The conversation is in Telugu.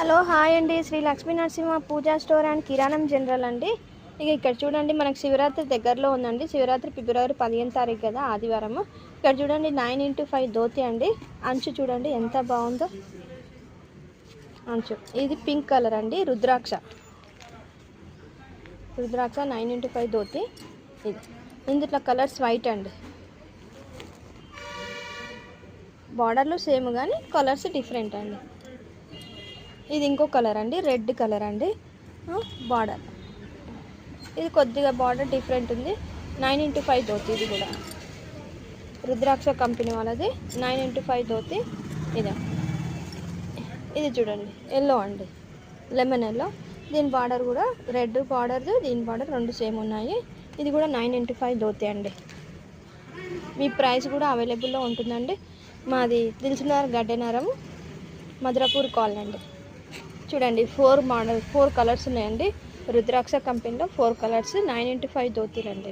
హలో హాయ్ అండి. శ్రీ లక్ష్మీ నరసింహ పూజా స్టోర్ అండ్ కిరాణం జనరల్ అండి. ఇక ఇక్కడ చూడండి, మనకు శివరాత్రి దగ్గరలో ఉందండి. శివరాత్రి ఫిబ్రవరి 15 తారీఖు కదా, ఆదివారం. ఇక్కడ చూడండి 9x5 ధోతి అండి. అంచు చూడండి ఎంత బాగుందో అంచు. ఇది పింక్ కలర్ అండి, రుద్రాక్ష 9x5 ధోతి. ఇది ఇందులో కలర్స్ వైట్ అండి. బార్డర్లు సేమ్ కానీ కలర్స్ డిఫరెంట్ అండి. ఇది ఇంకో కలర్ అండి, రెడ్ కలర్ అండి. బార్డర్ ఇది కొద్దిగా బార్డర్ డిఫరెంట్ ఉంది. 9x5 ధోతి. ఇది కూడా రుద్రాక్ష కంపెనీ వాళ్ళది 9x5 ధోతి. ఇది చూడండి ఎల్లో అండి, లెమన్ ఎల్లో. దీని బార్డర్ కూడా రెడ్ బార్డర్, దీని బార్డర్ రెండు సేమ్ ఉన్నాయి. ఇది కూడా 9x5 ధోతి అండి. మీ ప్రైస్ కూడా అవైలబుల్లో ఉంటుందండి. మాది దిల్సుఖ్నగర్ గడ్డెనారం, మధురపూర్ కాలనీ అండి. చూడండి 4 కలర్స్ ఉన్నాయండి. రుద్రాక్ష కంపెనీలో 4 కలర్స్ 9x5 ధోతీలు అండి.